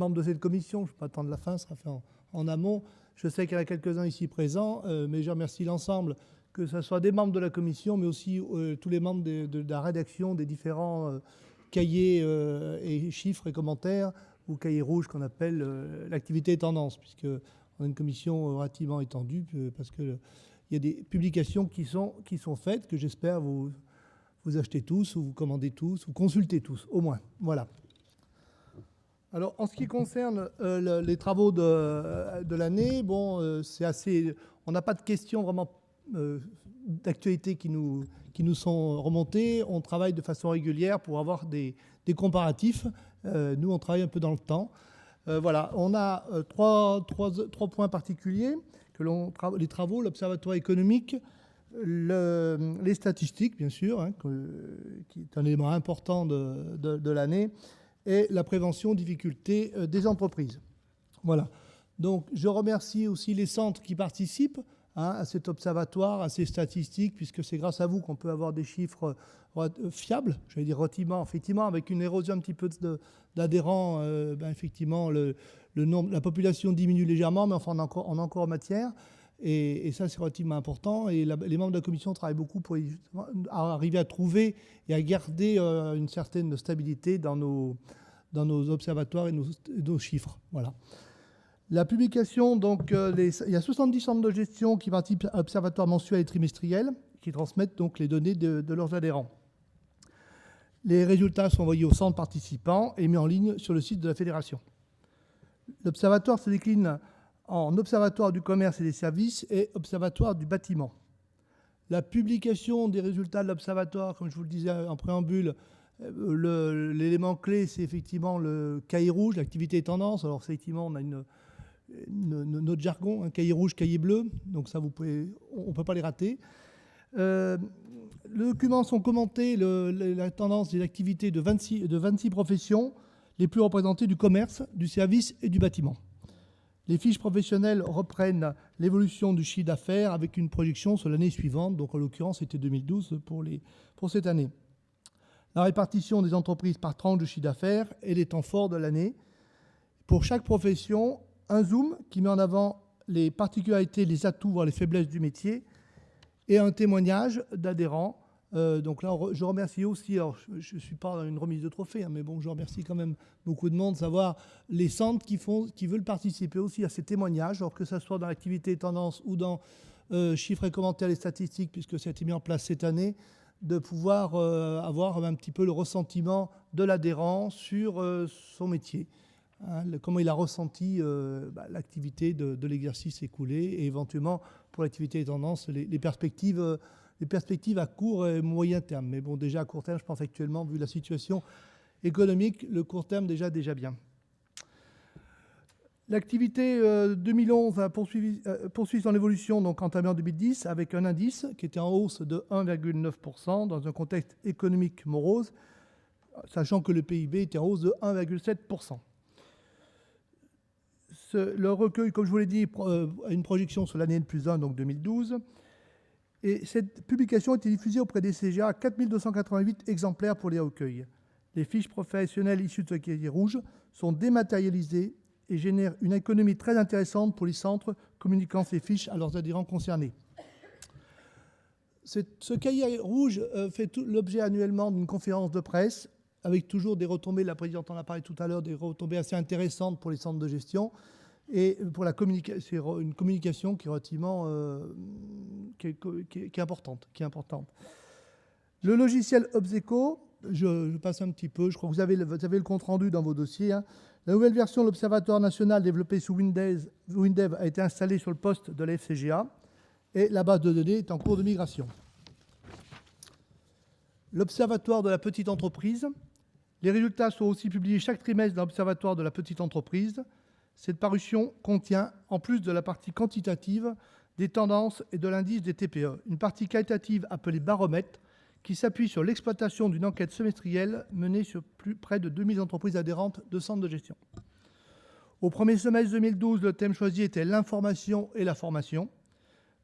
Membres de cette commission, je ne vais pas attendre la fin, ce sera fait en amont. Je sais qu'il y en a quelques-uns ici présents, mais je remercie l'ensemble, que ce soit des membres de la commission, mais aussi tous les membres de la rédaction des différents cahiers et chiffres et commentaires, ou cahiers rouges qu'on appelle l'activité et tendance, puisqu'on a une commission relativement étendue, parce qu'il y a des publications qui sont faites, que j'espère vous achetez tous, ou vous commandez tous, ou consultez tous, au moins. Voilà. Alors, en ce qui concerne les travaux de l'année, bon, c'est assez. On n'a pas de questions vraiment d'actualité qui nous sont remontées. On travaille de façon régulière pour avoir des comparatifs. Nous, on travaille un peu dans le temps. Voilà, on a trois points particuliers les travaux, l'observatoire économique, les statistiques, bien sûr, hein, qui est un élément important de l'année, et la prévention des difficultés des entreprises. Voilà. Donc, je remercie aussi les centres qui participent à cet observatoire, à ces statistiques, puisque c'est grâce à vous qu'on peut avoir des chiffres fiables, j'allais dire relativement, effectivement, avec une érosion un petit peu d'adhérents, effectivement, la population diminue légèrement, mais enfin, on a encore matière. Et ça, c'est relativement important. Et les membres de la commission travaillent beaucoup pour arriver à trouver et à garder une certaine stabilité dans nos observatoires et nos chiffres. Voilà. La publication, donc, il y a 70 centres de gestion qui participent à l'observatoire mensuel et trimestriel, qui transmettent donc les données de leurs adhérents. Les résultats sont envoyés aux centres participants et mis en ligne sur le site de la fédération. L'observatoire se décline en observatoire du commerce et des services et observatoire du bâtiment. La publication des résultats de l'observatoire, comme je vous le disais en préambule, l'élément clé, c'est effectivement le cahier rouge, l'activité et tendance. Alors, effectivement, on a notre jargon, un cahier rouge, cahier bleu, donc ça, on ne peut pas les rater. Les documents sont commentés, la tendance des activités de 26 professions, les plus représentées du commerce, du service et du bâtiment. Les fiches professionnelles reprennent l'évolution du chiffre d'affaires avec une projection sur l'année suivante. Donc, en l'occurrence, c'était 2012 pour cette année. La répartition des entreprises par tranche de chiffre d'affaires et les temps forts de l'année. Pour chaque profession, un zoom qui met en avant les particularités, les atouts, voire les faiblesses du métier, et un témoignage d'adhérents. Donc là, je remercie aussi, alors je ne suis pas dans une remise de trophée, hein, mais bon, je remercie quand même beaucoup de monde, savoir les centres qui veulent participer aussi à ces témoignages, alors que ce soit dans l'activité et tendance ou dans chiffres et commentaires et statistiques, puisque ça a été mis en place cette année, de pouvoir avoir un petit peu le ressentiment de l'adhérent sur son métier, hein, comment il a ressenti l'activité de l'exercice écoulé et éventuellement pour l'activité et tendance, les perspectives à court et moyen terme. Mais bon, déjà à court terme, je pense actuellement, vu la situation économique, le court terme déjà bien. L'activité 2011 a poursuivi son évolution donc entamée en 2010 avec un indice qui était en hausse de 1,9% dans un contexte économique morose, sachant que le PIB était en hausse de 1,7%. Le recueil, comme je vous l'ai dit, a une projection sur l'année de plus 1, donc 2012. Et cette publication a été diffusée auprès des CGA à 4288 exemplaires pour les recueils. Les fiches professionnelles issues de ce cahier rouge sont dématérialisées et génèrent une économie très intéressante pour les centres communiquant ces fiches à leurs adhérents concernés. Ce cahier rouge fait l'objet annuellement d'une conférence de presse avec toujours des retombées, la présidente en a parlé tout à l'heure, des retombées assez intéressantes pour les centres de gestion. Et pour la communication, c'est une communication qui est relativement qui est importante. Le logiciel Obseco, je passe un petit peu, je crois que vous avez le compte-rendu dans vos dossiers. Hein. La nouvelle version de l'Observatoire national développée sous Windev a été installée sur le poste de la FCGA et la base de données est en cours de migration. L'Observatoire de la petite entreprise. Les résultats sont aussi publiés chaque trimestre dans l'Observatoire de la petite entreprise. Cette parution contient, en plus de la partie quantitative, des tendances et de l'indice des TPE, une partie qualitative appelée baromètre, qui s'appuie sur l'exploitation d'une enquête semestrielle menée sur près de 2000 entreprises adhérentes de centres de gestion. Au premier semestre 2012, le thème choisi était l'information et la formation,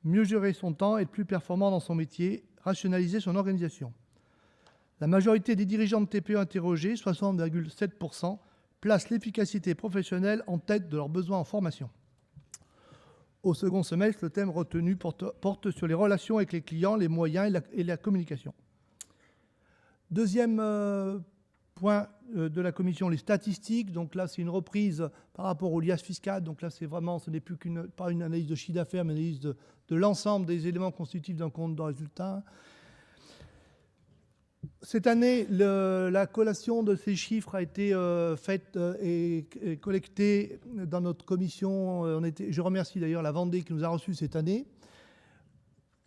mieux gérer son temps, être plus performant dans son métier, rationaliser son organisation. La majorité des dirigeants de TPE interrogés, 60,7%, placent l'efficacité professionnelle en tête de leurs besoins en formation. Au second semestre, le thème retenu porte sur les relations avec les clients, les moyens et la communication. Deuxième point de la commission, les statistiques. Donc là, c'est une reprise par rapport au lias fiscal. Donc là, c'est vraiment, ce n'est plus pas une analyse de chiffre d'affaires, mais une analyse de l'ensemble des éléments constitutifs d'un compte de résultat. Cette année, la collation de ces chiffres a été faite et collectée dans notre commission. Je remercie d'ailleurs la Vendée qui nous a reçus cette année.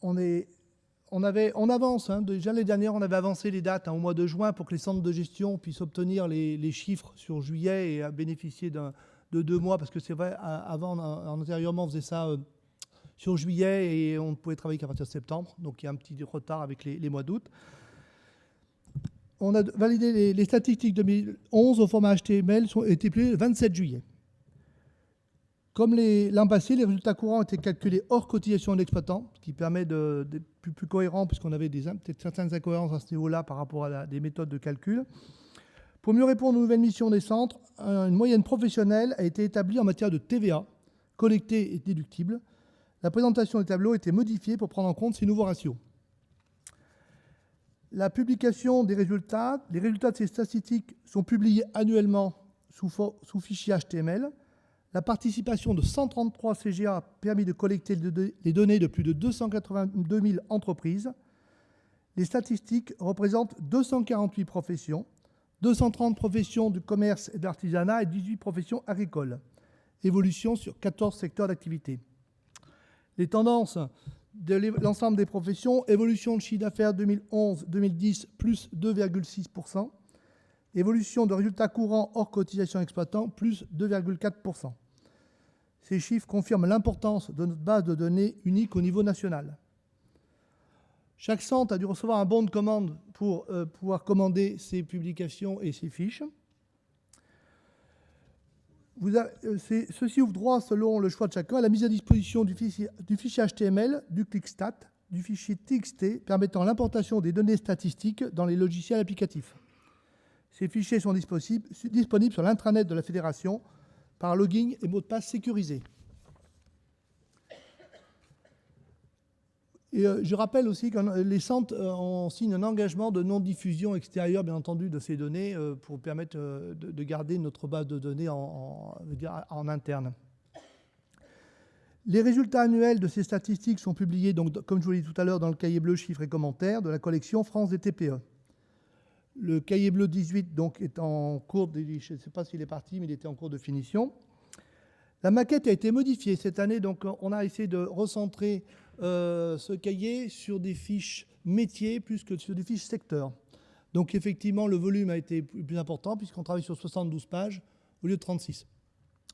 On avance. Déjà l'année dernière, on avait avancé les dates au mois de juin pour que les centres de gestion puissent obtenir les chiffres sur juillet et bénéficier de 2 mois. Parce que c'est vrai, avant, antérieurement, on faisait ça sur juillet et on ne pouvait travailler qu'à partir de septembre. Donc il y a un petit retard avec les mois d'août. On a validé les statistiques 2011 au format HTML ont été publiées le 27 juillet. Comme l'an passé, les résultats courants ont été calculés hors cotisation d'exploitant, ce qui permet d'être plus cohérent, puisqu'on avait peut-être certaines incohérences à ce niveau-là par rapport à des méthodes de calcul. Pour mieux répondre aux nouvelles missions des centres, une moyenne professionnelle a été établie en matière de TVA, collectée et déductible. La présentation des tableaux a été modifiée pour prendre en compte ces nouveaux ratios. La publication des résultats, les résultats de ces statistiques sont publiés annuellement sous fichier HTML. La participation de 133 CGA a permis de collecter les données de plus de 282 000 entreprises. Les statistiques représentent 248 professions, 230 professions du commerce et de l'artisanat et 18 professions agricoles. Évolution sur 14 secteurs d'activité. Les tendances de l'ensemble des professions, évolution de chiffre d'affaires 2011-2010, plus 2,6%. Évolution de résultats courants hors cotisation exploitant, plus 2,4%. Ces chiffres confirment l'importance de notre base de données unique au niveau national. Chaque centre a dû recevoir un bon de commande pour pouvoir commander ces publications et ces fiches. Ceci ouvre droit, selon le choix de chacun, à la mise à disposition du fichier HTML, du ClickStat, du fichier TXT, permettant l'importation des données statistiques dans les logiciels applicatifs. Ces fichiers sont disponibles sur l'intranet de la Fédération par login et mot de passe sécurisé. Et je rappelle aussi que les centres signent un engagement de non-diffusion extérieure, bien entendu, de ces données pour permettre de garder notre base de données en interne. Les résultats annuels de ces statistiques sont publiés, donc, comme je vous l'ai dit tout à l'heure, dans le cahier bleu chiffres et commentaires de la collection France des TPE. Le cahier bleu 18 donc, est en cours, je ne sais pas s'il est parti, mais il était en cours de finition. La maquette a été modifiée cette année, donc on a essayé de recentrer ce cahier sur des fiches métiers plus que sur des fiches secteurs. Donc effectivement, le volume a été plus important puisqu'on travaille sur 72 pages au lieu de 36.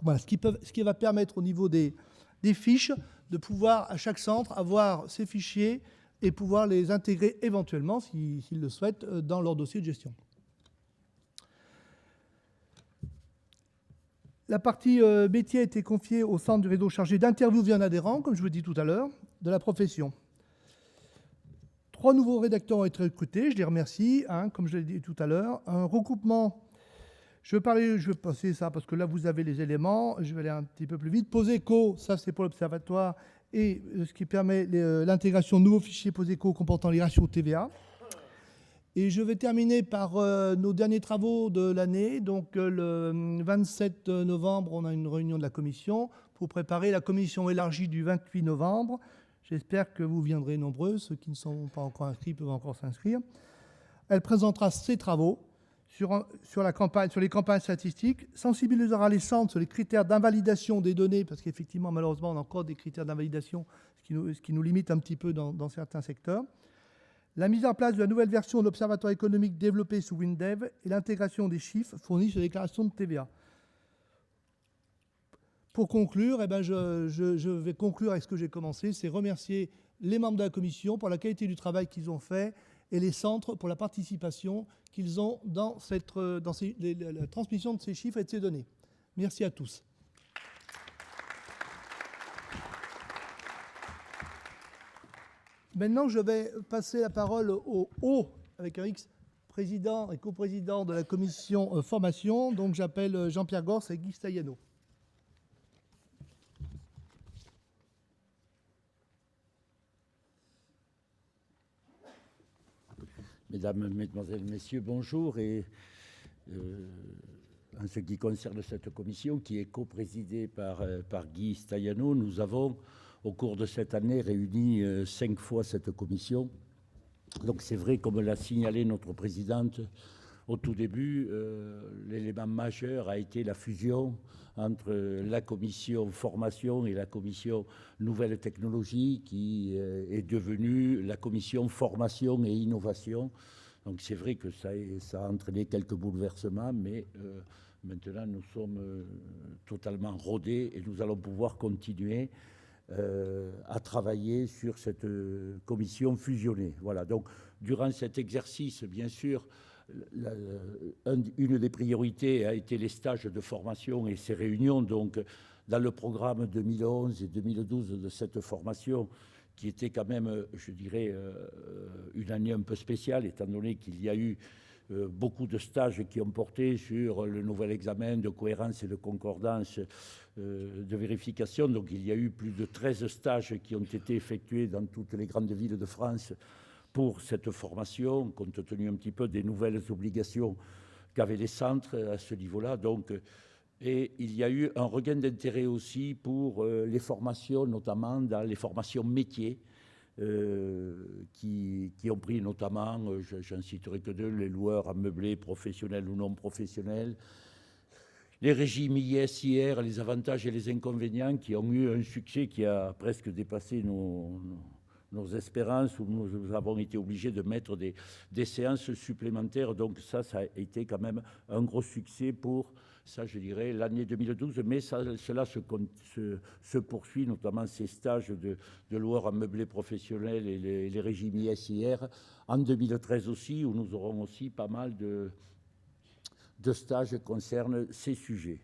Voilà, ce qui va permettre au niveau des fiches de pouvoir à chaque centre avoir ces fichiers et pouvoir les intégrer éventuellement, s'ils le souhaitent, dans leur dossier de gestion. La partie métier a été confiée au centre du réseau chargé d'interviews via un adhérent, comme je vous l'ai dit tout à l'heure, de la profession. 3 nouveaux rédacteurs ont été recrutés, je les remercie, comme je l'ai dit tout à l'heure. Un recoupement, je vais passer ça parce que là vous avez les éléments, je vais aller un petit peu plus vite. Poseco, ça c'est pour l'observatoire, et ce qui permet l'intégration de nouveaux fichiers Poseco comportant les ratios TVA. Et je vais terminer par nos derniers travaux de l'année. Donc le 27 novembre, on a une réunion de la commission pour préparer la commission élargie du 28 novembre. J'espère que vous viendrez nombreux. Ceux qui ne sont pas encore inscrits peuvent encore s'inscrire. Elle présentera ses travaux sur les campagnes statistiques, sensibilisera les centres sur les critères d'invalidation des données, parce qu'effectivement, malheureusement, on a encore des critères d'invalidation, ce qui nous limite un petit peu dans certains secteurs. La mise en place de la nouvelle version de l'Observatoire économique développé sous WinDev et l'intégration des chiffres fournis sur les déclarations de TVA. Pour conclure, je vais conclure avec ce que j'ai commencé, c'est remercier les membres de la commission pour la qualité du travail qu'ils ont fait et les centres pour la participation qu'ils ont dans la transmission de ces chiffres et de ces données. Merci à tous. Maintenant, je vais passer la parole au haut, avec un X, président et coprésident de la commission formation. Donc j'appelle Jean-Pierre Gors et Guy Staiano. Mesdames, Mesdemoiselles, Messieurs, bonjour. Et en ce qui concerne cette commission, qui est coprésidée par Guy Staiano, nous avons, au cours de cette année, réuni 5 fois cette commission. Donc c'est vrai, comme l'a signalé notre présidente au tout début, l'élément majeur a été la fusion entre la commission formation et la commission nouvelles technologies, qui est devenue la commission formation et innovation. Donc c'est vrai que ça a entraîné quelques bouleversements, mais maintenant nous sommes totalement rodés et nous allons pouvoir continuer à travailler sur cette commission fusionnée. Voilà, donc durant cet exercice, bien sûr, une des priorités a été les stages de formation et ces réunions. Donc, dans le programme 2011 et 2012 de cette formation, qui était quand même, je dirais, une année un peu spéciale, étant donné qu'il y a eu beaucoup de stages qui ont porté sur le nouvel examen de cohérence et de concordance de vérification. Donc, il y a eu plus de 13 stages qui ont été effectués dans toutes les grandes villes de France pour cette formation, compte tenu un petit peu des nouvelles obligations qu'avaient les centres à ce niveau-là. Donc, et il y a eu un regain d'intérêt aussi pour les formations, notamment dans les formations métiers, qui ont pris notamment, j'en citerai que deux, les loueurs à meublés professionnels ou non professionnels, les régimes IS, IR, les avantages et les inconvénients, qui ont eu un succès qui a presque dépassé nos espérances, où nous avons été obligés de mettre des séances supplémentaires. Donc ça a été quand même un gros succès pour, ça je dirais, l'année 2012. Mais cela se poursuit, notamment ces stages de loueurs en meublé professionnel et les régimes ISIR, en 2013 aussi, où nous aurons aussi pas mal de stages concernant ces sujets.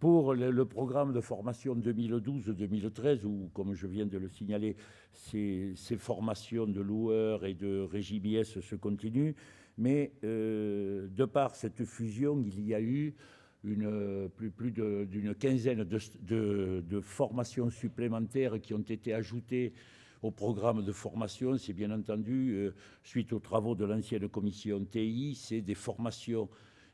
Pour le programme de formation 2012-2013, où, comme je viens de le signaler, ces formations de loueurs et de régime IS se continuent, mais de par cette fusion, il y a eu plus d'une quinzaine de formations supplémentaires qui ont été ajoutées au programme de formation. C'est bien entendu, suite aux travaux de l'ancienne commission TI, c'est des formations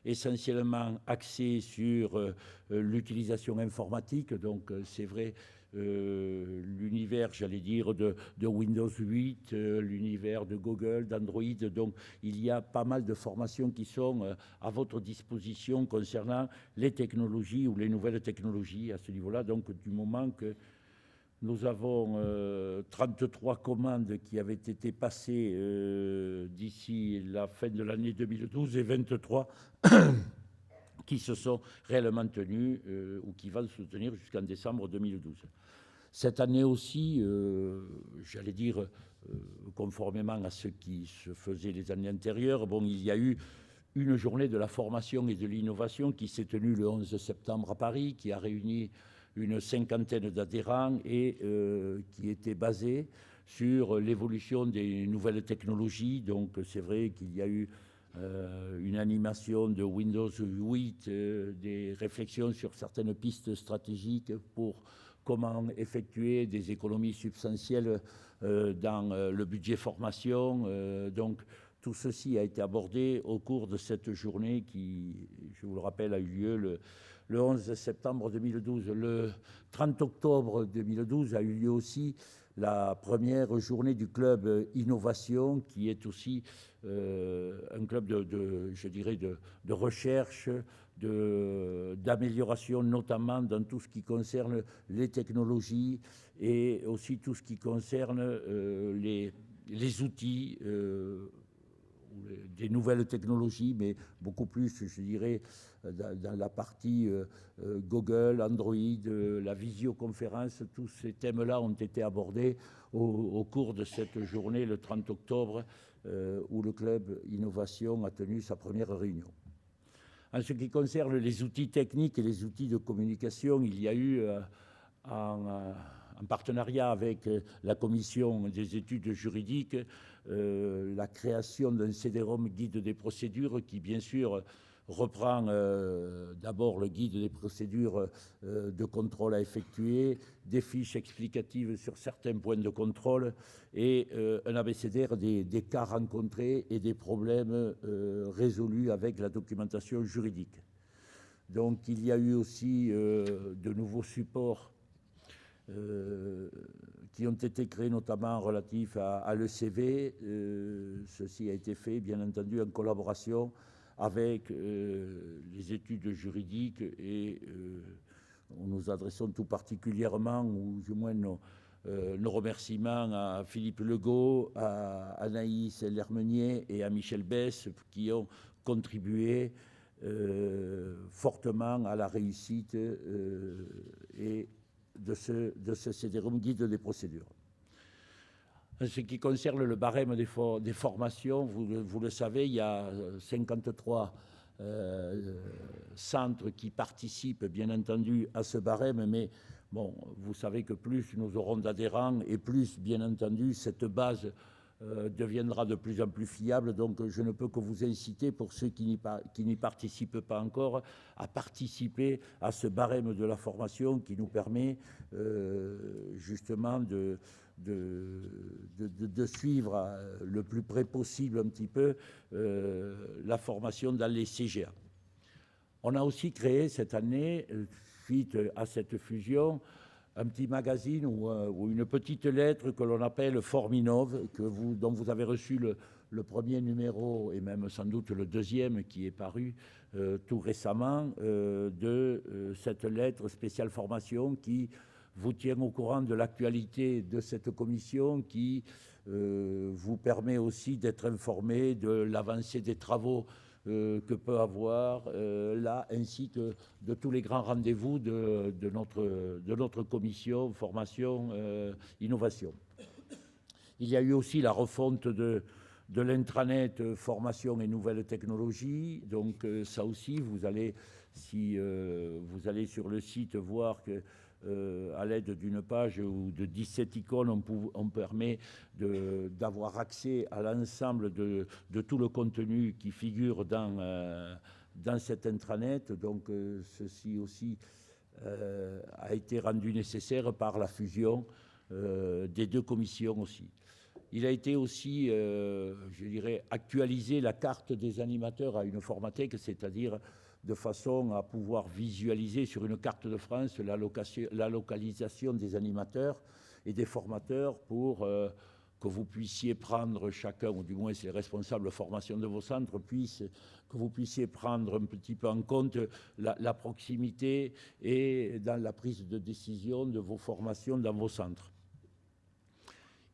essentiellement axé sur l'utilisation informatique. Donc c'est vrai, l'univers, j'allais dire, de Windows 8, l'univers de Google, d'Android. Donc il y a pas mal de formations qui sont à votre disposition concernant les technologies ou les nouvelles technologies à ce niveau-là. Donc du moment que nous avons 33 commandes qui avaient été passées d'ici la fin de l'année 2012 et 23 qui se sont réellement tenues ou qui vont se tenir jusqu'en décembre 2012. Cette année aussi, j'allais dire, conformément à ce qui se faisait les années antérieures, bon, il y a eu une journée de la formation et de l'innovation qui s'est tenue le 11 septembre à Paris, qui a réuni une cinquantaine d'adhérents et qui était basée sur l'évolution des nouvelles technologies. Donc c'est vrai qu'il y a eu une animation de Windows 8, des réflexions sur certaines pistes stratégiques pour comment effectuer des économies substantielles dans le budget formation. Donc tout ceci a été abordé au cours de cette journée qui, je vous le rappelle, a eu lieu le 11 septembre 2012. Le 30 octobre 2012 a eu lieu aussi la première journée du club Innovation, qui est aussi un club je dirais, de recherche, d'amélioration, notamment dans tout ce qui concerne les technologies et aussi tout ce qui concerne les outils, des nouvelles technologies, mais beaucoup plus, je dirais, dans la partie Google, Android, la visioconférence. Tous ces thèmes-là ont été abordés au cours de cette journée, le 30 octobre, où le club Innovation a tenu sa première réunion. En ce qui concerne les outils techniques et les outils de communication, il y a eu en partenariat avec la commission des études juridiques, la création d'un CD-ROM guide des procédures qui, bien sûr, reprend d'abord le guide des procédures de contrôle à effectuer, des fiches explicatives sur certains points de contrôle et un abécédaire des cas rencontrés et des problèmes résolus avec la documentation juridique. Donc il y a eu aussi de nouveaux supports qui ont été créés notamment relatifs à l'ECV. Ceci a été fait bien entendu en collaboration avec les études juridiques et nous adressons tout particulièrement, ou du moins nos remerciements à Philippe Legault, à Anaïs Lermenier et à Michel Besse qui ont contribué fortement à la réussite et de ce CD-ROM guide des procédures. En ce qui concerne le barème des formations, vous le savez, il y a 53 centres qui participent, bien entendu, à ce barème, mais bon, vous savez que plus nous aurons d'adhérents et plus, bien entendu, cette base deviendra de plus en plus fiable. Donc, je ne peux que vous inciter, pour ceux qui n'y participent pas encore, à participer à ce barème de la formation qui nous permet justement de suivre le plus près possible un petit peu la formation dans les CGA. On a aussi créé cette année, suite à cette fusion, un petit magazine ou une petite lettre que l'on appelle Forminov, dont vous avez reçu le premier numéro et même sans doute le deuxième qui est paru tout récemment, de cette lettre spéciale formation qui vous tient au courant de l'actualité de cette commission, qui vous permet aussi d'être informé de l'avancée des travaux que peut avoir là, ainsi que de tous les grands rendez-vous de notre commission formation innovation. Il y a eu aussi la refonte de l'intranet formation et nouvelles technologies. Donc ça aussi, vous allez, si vous allez sur le site voir que à l'aide d'une page ou de 17 icônes, on permet d'avoir accès à l'ensemble de tout le contenu qui figure dans cet intranet. Donc ceci aussi a été rendu nécessaire par la fusion des deux commissions aussi. Il a été aussi, je dirais, actualisé la carte des animateurs à une formathèque, c'est-à-dire de façon à pouvoir visualiser sur une carte de France la localisation des animateurs et des formateurs pour que vous puissiez prendre chacun, ou du moins les responsables de formation de vos centres, que vous puissiez prendre un petit peu en compte la proximité et dans la prise de décision de vos formations dans vos centres.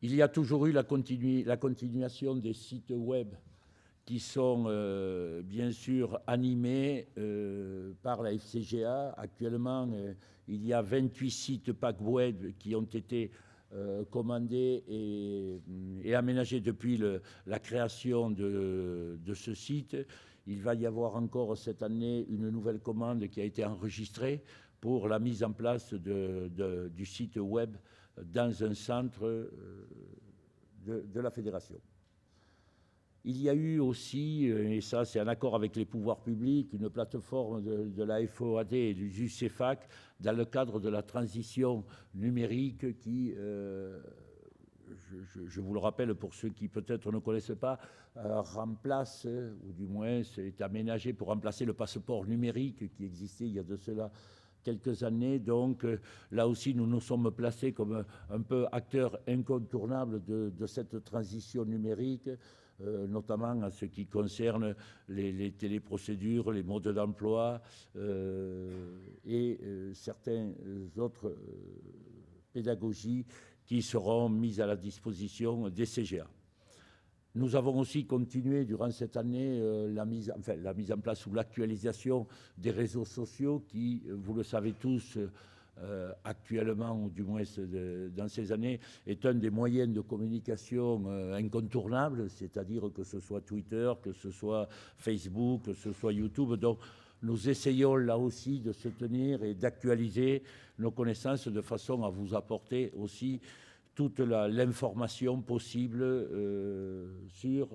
Il y a toujours eu la continuation des sites web qui sont bien sûr animés par la FCGA. Actuellement, il y a 28 sites PAC web qui ont été commandés et aménagés depuis la création de ce site. Il va y avoir encore cette année une nouvelle commande qui a été enregistrée pour la mise en place du site web dans un centre de la fédération. Il y a eu aussi, et ça c'est un accord avec les pouvoirs publics, une plateforme de la FOAD et du JUCEFAC dans le cadre de la transition numérique qui, je vous le rappelle pour ceux qui peut-être ne connaissent pas, remplace, ou du moins c'est aménagé pour remplacer le passeport numérique qui existait il y a de cela quelques années. Donc là aussi, nous nous sommes placés comme un peu acteurs incontournables de cette transition numérique, notamment en ce qui concerne les téléprocédures, les modes d'emploi et certaines autres pédagogies qui seront mises à la disposition des CGA. Nous avons aussi continué durant cette année la mise en place ou l'actualisation des réseaux sociaux qui, vous le savez tous, actuellement, ou du moins dans ces années, est un des moyens de communication incontournables, c'est-à-dire que ce soit Twitter, que ce soit Facebook, que ce soit YouTube. Donc nous essayons là aussi de se tenir et d'actualiser nos connaissances de façon à vous apporter aussi toute l'information possible sur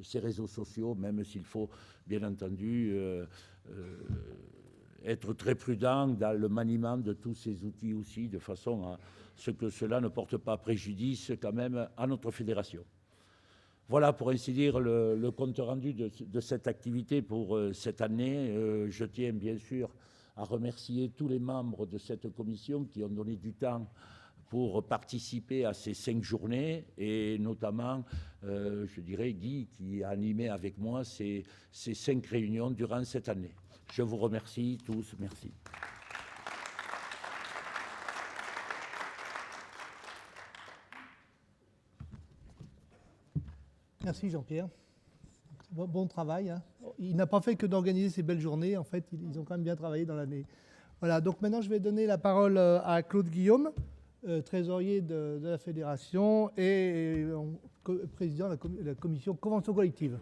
ces réseaux sociaux, même s'il faut bien entendu être très prudent dans le maniement de tous ces outils aussi, de façon à ce que cela ne porte pas préjudice quand même à notre fédération. Voilà, pour ainsi dire, le compte rendu de cette activité pour cette année. Je tiens bien sûr à remercier tous les membres de cette commission qui ont donné du temps pour participer à ces 5 journées, et notamment, je dirais, Guy, qui a animé avec moi ces 5 réunions durant cette année. Je vous remercie tous. Merci. Merci Jean-Pierre. Bon travail. Hein. Il n'a pas fait que d'organiser ces belles journées. En fait, ils ont quand même bien travaillé dans l'année. Voilà, donc maintenant je vais donner la parole à Claude Guillaume, trésorier de la fédération et président de la commission convention collective.